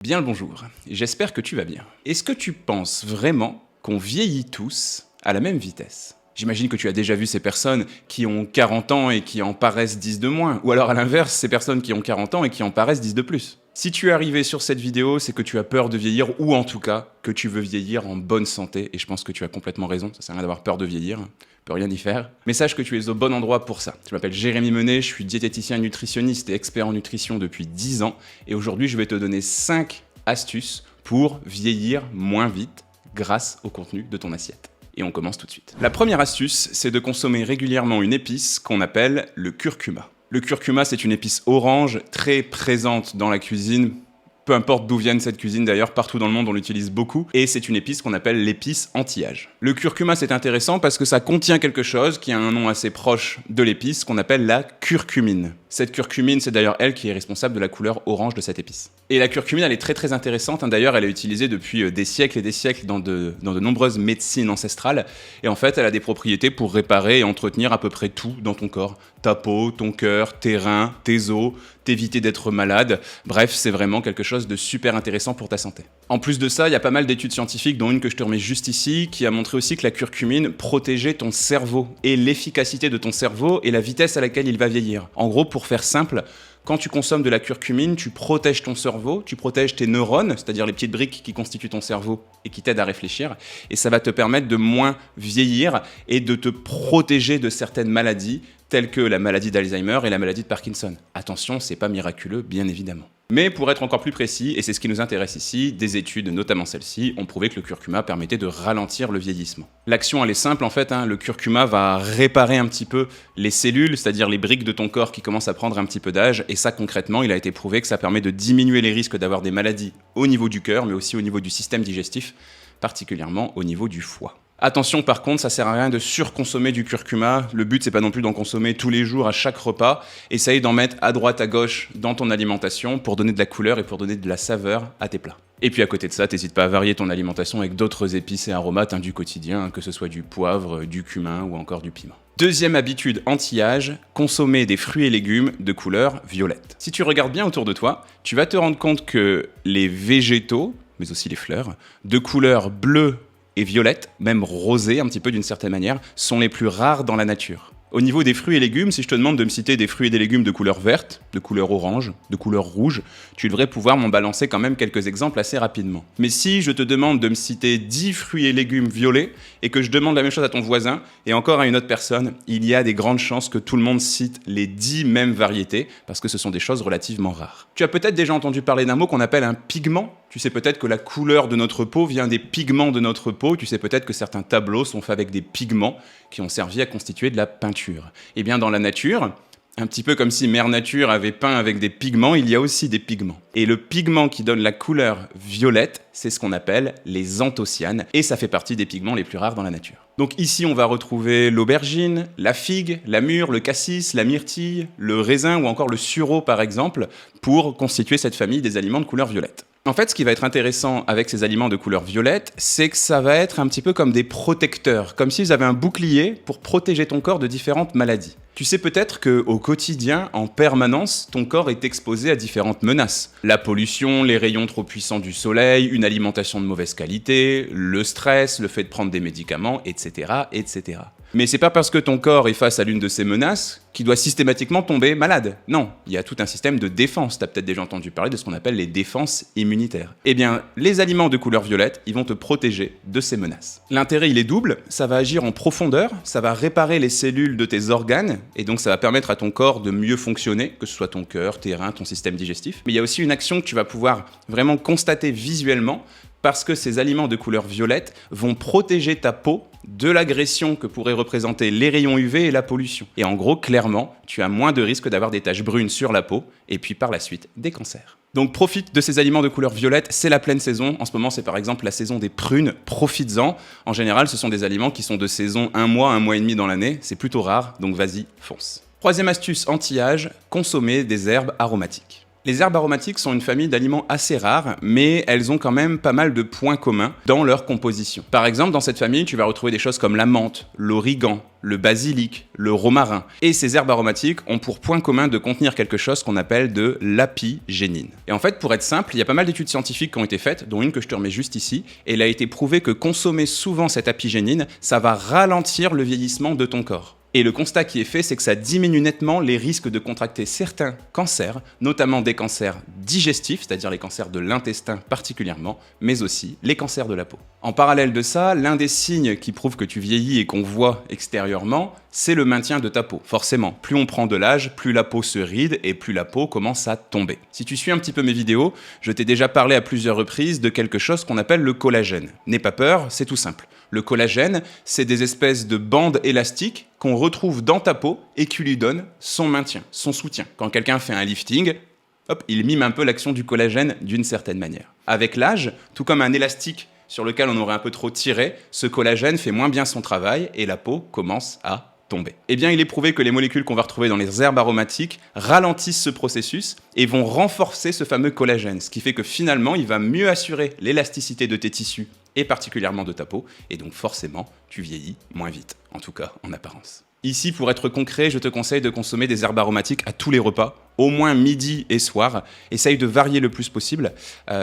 Bien le bonjour, j'espère que tu vas bien. Est-ce que tu penses vraiment qu'on vieillit tous à la même vitesse? J'imagine que tu as déjà vu ces personnes qui ont 40 ans et qui en paraissent 10 de moins, ou alors à l'inverse, ces personnes qui ont 40 ans et qui en paraissent 10 de plus. Si tu es arrivé sur cette vidéo, c'est que tu as peur de vieillir, ou en tout cas, que tu veux vieillir en bonne santé, et je pense que tu as complètement raison, ça sert à rien d'avoir peur de vieillir, on peut rien y faire. Mais sache que tu es au bon endroit pour ça. Je m'appelle Jérémy Menet, je suis diététicien nutritionniste et expert en nutrition depuis 10 ans, et aujourd'hui je vais te donner 5 astuces pour vieillir moins vite grâce au contenu de ton assiette. Et on commence tout de suite. La première astuce, c'est de consommer régulièrement une épice qu'on appelle le curcuma. Le curcuma, c'est une épice orange très présente dans la cuisine. Peu importe d'où vienne cette cuisine d'ailleurs, partout dans le monde on l'utilise beaucoup, et c'est une épice qu'on appelle l'épice anti-âge. Le curcuma c'est intéressant parce que ça contient quelque chose qui a un nom assez proche de l'épice qu'on appelle la curcumine. Cette curcumine, c'est d'ailleurs elle qui est responsable de la couleur orange de cette épice. Et la curcumine, elle est très très intéressante, d'ailleurs elle est utilisée depuis des siècles et des siècles dans de nombreuses médecines ancestrales, et en fait elle a des propriétés pour réparer et entretenir à peu près tout dans ton corps. Ta peau, ton cœur, tes reins, tes os, t'éviter d'être malade, bref c'est vraiment quelque chose de super intéressant pour ta santé. En plus de ça, il y a pas mal d'études scientifiques, dont une que je te remets juste ici, qui a montré aussi que la curcumine protégeait ton cerveau, et l'efficacité de ton cerveau et la vitesse à laquelle il va vieillir. En gros, pour faire simple, quand tu consommes de la curcumine, tu protèges ton cerveau, tu protèges tes neurones, c'est-à-dire les petites briques qui constituent ton cerveau et qui t'aident à réfléchir, et ça va te permettre de moins vieillir et de te protéger de certaines maladies, telles que la maladie d'Alzheimer et la maladie de Parkinson. Attention, c'est pas miraculeux, bien évidemment. Mais pour être encore plus précis, et c'est ce qui nous intéresse ici, des études, notamment celle-ci, ont prouvé que le curcuma permettait de ralentir le vieillissement. L'action, elle est simple en fait, le curcuma va réparer un petit peu les cellules, c'est-à-dire les briques de ton corps qui commencent à prendre un petit peu d'âge, et ça concrètement, il a été prouvé que ça permet de diminuer les risques d'avoir des maladies au niveau du cœur, mais aussi au niveau du système digestif, particulièrement au niveau du foie. Attention par contre, ça sert à rien de surconsommer du curcuma, le but c'est pas non plus d'en consommer tous les jours à chaque repas, essaye d'en mettre à droite à gauche dans ton alimentation pour donner de la couleur et pour donner de la saveur à tes plats. Et puis à côté de ça, t'hésites pas à varier ton alimentation avec d'autres épices et aromates du quotidien, que ce soit du poivre, du cumin ou encore du piment. Deuxième habitude anti-âge, consommer des fruits et légumes de couleur violette. Si tu regardes bien autour de toi, tu vas te rendre compte que les végétaux, mais aussi les fleurs, de couleur bleue et violette, même rosée un petit peu d'une certaine manière, sont les plus rares dans la nature. Au niveau des fruits et légumes, si je te demande de me citer des fruits et des légumes de couleur verte, de couleur orange, de couleur rouge, tu devrais pouvoir m'en balancer quand même quelques exemples assez rapidement. Mais si je te demande de me citer 10 fruits et légumes violets, et que je demande la même chose à ton voisin, et encore à une autre personne, il y a des grandes chances que tout le monde cite les 10 mêmes variétés, parce que ce sont des choses relativement rares. Tu as peut-être déjà entendu parler d'un mot qu'on appelle un pigment. Tu sais peut-être que la couleur de notre peau vient des pigments de notre peau. Tu sais peut-être que certains tableaux sont faits avec des pigments qui ont servi à constituer de la peinture. Eh bien, dans la nature, un petit peu comme si Mère Nature avait peint avec des pigments, il y a aussi des pigments. Et le pigment qui donne la couleur violette, c'est ce qu'on appelle les anthocyanes, et ça fait partie des pigments les plus rares dans la nature. Donc ici, on va retrouver l'aubergine, la figue, la mûre, le cassis, la myrtille, le raisin ou encore le sureau par exemple, pour constituer cette famille des aliments de couleur violette. En fait, ce qui va être intéressant avec ces aliments de couleur violette, c'est que ça va être un petit peu comme des protecteurs, comme s'ils avaient un bouclier pour protéger ton corps de différentes maladies. Tu sais peut-être qu'au quotidien, en permanence, ton corps est exposé à différentes menaces. La pollution, les rayons trop puissants du soleil, une alimentation de mauvaise qualité, le stress, le fait de prendre des médicaments, etc., etc. Mais c'est pas parce que ton corps est face à l'une de ces menaces qu'il doit systématiquement tomber malade. Non, il y a tout un système de défense. T'as peut-être déjà entendu parler de ce qu'on appelle les défenses immunitaires. Eh bien, les aliments de couleur violette, ils vont te protéger de ces menaces. L'intérêt, il est double. Ça va agir en profondeur, ça va réparer les cellules de tes organes, et donc ça va permettre à ton corps de mieux fonctionner, que ce soit ton cœur, tes reins, ton système digestif. Mais il y a aussi une action que tu vas pouvoir vraiment constater visuellement, parce que ces aliments de couleur violette vont protéger ta peau de l'agression que pourraient représenter les rayons UV et la pollution. Et en gros, clairement, tu as moins de risques d'avoir des taches brunes sur la peau, et puis par la suite, des cancers. Donc profite de ces aliments de couleur violette, c'est la pleine saison. En ce moment, c'est par exemple la saison des prunes, profites-en. En général, ce sont des aliments qui sont de saison un mois et demi dans l'année. C'est plutôt rare, donc vas-y, fonce. Troisième astuce anti-âge, consommer des herbes aromatiques. Les herbes aromatiques sont une famille d'aliments assez rares, mais elles ont quand même pas mal de points communs dans leur composition. Par exemple, dans cette famille, tu vas retrouver des choses comme la menthe, l'origan, le basilic, le romarin. Et ces herbes aromatiques ont pour point commun de contenir quelque chose qu'on appelle de l'apigénine. Et en fait, pour être simple, il y a pas mal d'études scientifiques qui ont été faites, dont une que je te remets juste ici, et il a été prouvé que consommer souvent cette apigénine, ça va ralentir le vieillissement de ton corps. Et le constat qui est fait, c'est que ça diminue nettement les risques de contracter certains cancers, notamment des cancers digestifs, c'est-à-dire les cancers de l'intestin particulièrement, mais aussi les cancers de la peau. En parallèle de ça, l'un des signes qui prouve que tu vieillis et qu'on voit extérieurement, c'est le maintien de ta peau. Forcément, plus on prend de l'âge, plus la peau se ride et plus la peau commence à tomber. Si tu suis un petit peu mes vidéos, je t'ai déjà parlé à plusieurs reprises de quelque chose qu'on appelle le collagène. N'aie pas peur, c'est tout simple. Le collagène, c'est des espèces de bandes élastiques qu'on retrouve dans ta peau et qui lui donnent son maintien, son soutien. Quand quelqu'un fait un lifting, hop, il mime un peu l'action du collagène d'une certaine manière. Avec l'âge, tout comme un élastique sur lequel on aurait un peu trop tiré, ce collagène fait moins bien son travail et la peau commence à tomber. Eh bien, il est prouvé que les molécules qu'on va retrouver dans les herbes aromatiques ralentissent ce processus et vont renforcer ce fameux collagène, ce qui fait que finalement, il va mieux assurer l'élasticité de tes tissus et particulièrement de ta peau, et donc forcément, tu vieillis moins vite, en tout cas en apparence. Ici, pour être concret, je te conseille de consommer des herbes aromatiques à tous les repas, au moins midi et soir. Essaye de varier le plus possible.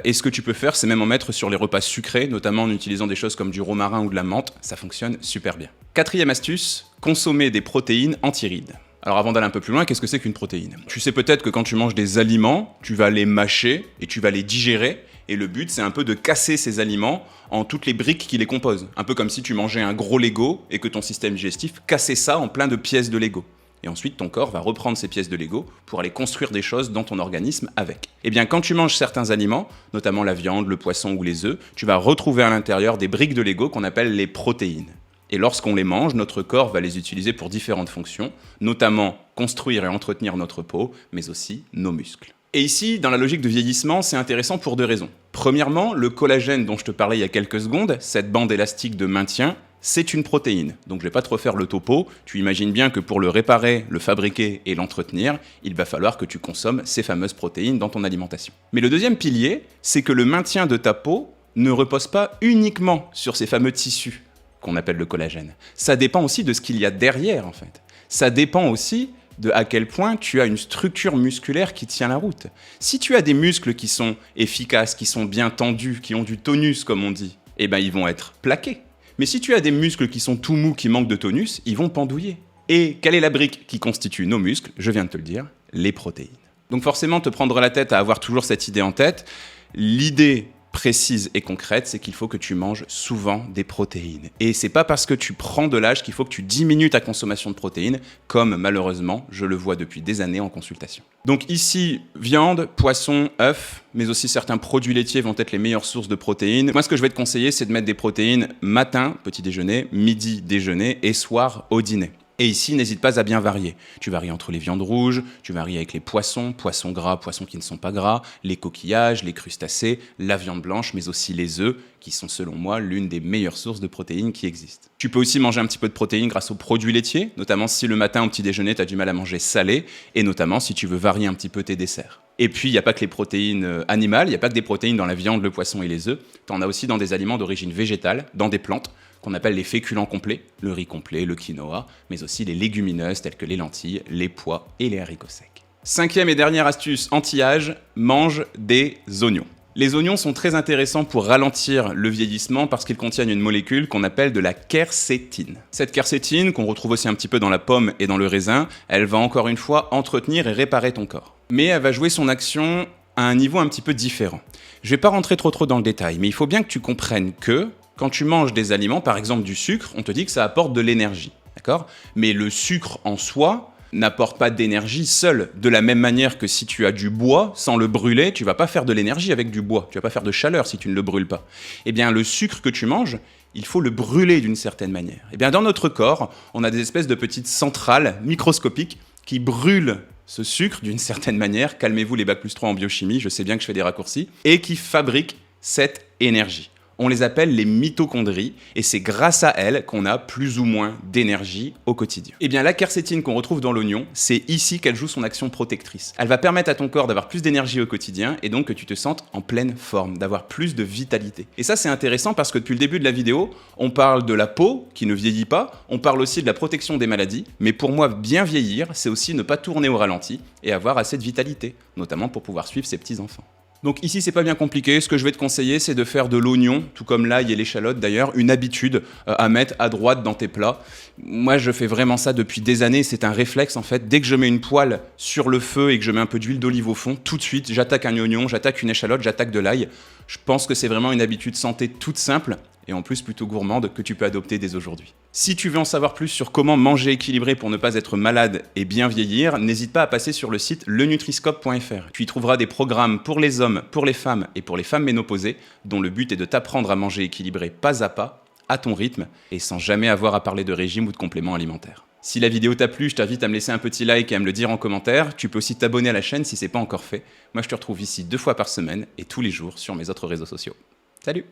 Et ce que tu peux faire, c'est même en mettre sur les repas sucrés, notamment en utilisant des choses comme du romarin ou de la menthe. Ça fonctionne super bien. Quatrième astuce, consommer des protéines antirides. Alors avant d'aller un peu plus loin, qu'est-ce que c'est qu'une protéine ? Tu sais peut-être que quand tu manges des aliments, tu vas les mâcher et tu vas les digérer. Et le but, c'est un peu de casser ces aliments en toutes les briques qui les composent. Un peu comme si tu mangeais un gros Lego et que ton système digestif cassait ça en plein de pièces de Lego. Et ensuite, ton corps va reprendre ces pièces de Lego pour aller construire des choses dans ton organisme avec. Eh bien, quand tu manges certains aliments, notamment la viande, le poisson ou les œufs, tu vas retrouver à l'intérieur des briques de Lego qu'on appelle les protéines. Et lorsqu'on les mange, notre corps va les utiliser pour différentes fonctions, notamment construire et entretenir notre peau, mais aussi nos muscles. Et ici, dans la logique de vieillissement, c'est intéressant pour deux raisons. Premièrement, le collagène dont je te parlais il y a quelques secondes, cette bande élastique de maintien, c'est une protéine. Donc je ne vais pas te refaire le topo, tu imagines bien que pour le réparer, le fabriquer et l'entretenir, il va falloir que tu consommes ces fameuses protéines dans ton alimentation. Mais le deuxième pilier, c'est que le maintien de ta peau ne repose pas uniquement sur ces fameux tissus qu'on appelle le collagène. Ça dépend aussi de ce qu'il y a derrière, en fait. Ça dépend aussi de à quel point tu as une structure musculaire qui tient la route. Si tu as des muscles qui sont efficaces, qui sont bien tendus, qui ont du tonus, comme on dit, eh ben ils vont être plaqués. Mais si tu as des muscles qui sont tout mous, qui manquent de tonus, ils vont pendouiller. Et quelle est la brique qui constitue nos muscles ? Je viens de te le dire, les protéines. Donc forcément, te prendre la tête à avoir toujours cette idée en tête, l'idée précise et concrète, c'est qu'il faut que tu manges souvent des protéines. Et c'est pas parce que tu prends de l'âge qu'il faut que tu diminues ta consommation de protéines, comme malheureusement, je le vois depuis des années en consultation. Donc ici, viande, poisson, œufs, mais aussi certains produits laitiers vont être les meilleures sources de protéines. Moi, ce que je vais te conseiller, c'est de mettre des protéines matin, petit déjeuner, midi, déjeuner et soir au dîner. Et ici, n'hésite pas à bien varier. Tu varies entre les viandes rouges, tu varies avec les poissons, poissons gras, poissons qui ne sont pas gras, les coquillages, les crustacés, la viande blanche, mais aussi les œufs, qui sont selon moi l'une des meilleures sources de protéines qui existent. Tu peux aussi manger un petit peu de protéines grâce aux produits laitiers, notamment si le matin au petit déjeuner, tu as du mal à manger salé, et notamment si tu veux varier un petit peu tes desserts. Et puis, il n'y a pas que les protéines animales, il n'y a pas que des protéines dans la viande, le poisson et les œufs, tu en as aussi dans des aliments d'origine végétale, dans des plantes, qu'on appelle les féculents complets, le riz complet, le quinoa, mais aussi les légumineuses telles que les lentilles, les pois et les haricots secs. Cinquième et dernière astuce anti-âge, mange des oignons. Les oignons sont très intéressants pour ralentir le vieillissement parce qu'ils contiennent une molécule qu'on appelle de la quercétine. Cette quercétine, qu'on retrouve aussi un petit peu dans la pomme et dans le raisin, elle va encore une fois entretenir et réparer ton corps. Mais elle va jouer son action à un niveau un petit peu différent. Je ne vais pas rentrer trop dans le détail, mais il faut bien que tu comprennes que quand tu manges des aliments, par exemple du sucre, on te dit que ça apporte de l'énergie, d'accord ? Mais le sucre en soi n'apporte pas d'énergie seul. De la même manière que si tu as du bois, sans le brûler, tu vas pas faire de l'énergie avec du bois. Tu vas pas faire de chaleur si tu ne le brûles pas. Eh bien, le sucre que tu manges, il faut le brûler d'une certaine manière. Eh bien, dans notre corps, on a des espèces de petites centrales microscopiques qui brûlent ce sucre d'une certaine manière. Calmez-vous les bac+3 en biochimie, je sais bien que je fais des raccourcis. Et qui fabriquent cette énergie. On les appelle les mitochondries, et c'est grâce à elles qu'on a plus ou moins d'énergie au quotidien. Et bien la quercétine qu'on retrouve dans l'oignon, c'est ici qu'elle joue son action protectrice. Elle va permettre à ton corps d'avoir plus d'énergie au quotidien, et donc que tu te sentes en pleine forme, d'avoir plus de vitalité. Et ça c'est intéressant parce que depuis le début de la vidéo, on parle de la peau qui ne vieillit pas, on parle aussi de la protection des maladies, mais pour moi bien vieillir, c'est aussi ne pas tourner au ralenti et avoir assez de vitalité, notamment pour pouvoir suivre ses petits-enfants. Donc ici, c'est pas bien compliqué. Ce que je vais te conseiller, c'est de faire de l'oignon, tout comme l'ail et l'échalote d'ailleurs, une habitude à mettre à droite dans tes plats. Moi, je fais vraiment ça depuis des années. C'est un réflexe en fait. Dès que je mets une poêle sur le feu et que je mets un peu d'huile d'olive au fond, tout de suite, j'attaque un oignon, j'attaque une échalote, j'attaque de l'ail. Je pense que c'est vraiment une habitude santé toute simple et en plus plutôt gourmande que tu peux adopter dès aujourd'hui. Si tu veux en savoir plus sur comment manger équilibré pour ne pas être malade et bien vieillir, n'hésite pas à passer sur le site lenutriscope.fr. Tu y trouveras des programmes pour les hommes, pour les femmes et pour les femmes ménopausées, dont le but est de t'apprendre à manger équilibré pas à pas, à ton rythme, et sans jamais avoir à parler de régime ou de compléments alimentaires. Si la vidéo t'a plu, je t'invite à me laisser un petit like et à me le dire en commentaire. Tu peux aussi t'abonner à la chaîne si c'est pas encore fait. Moi je te retrouve ici 2 fois par semaine et tous les jours sur mes autres réseaux sociaux. Salut!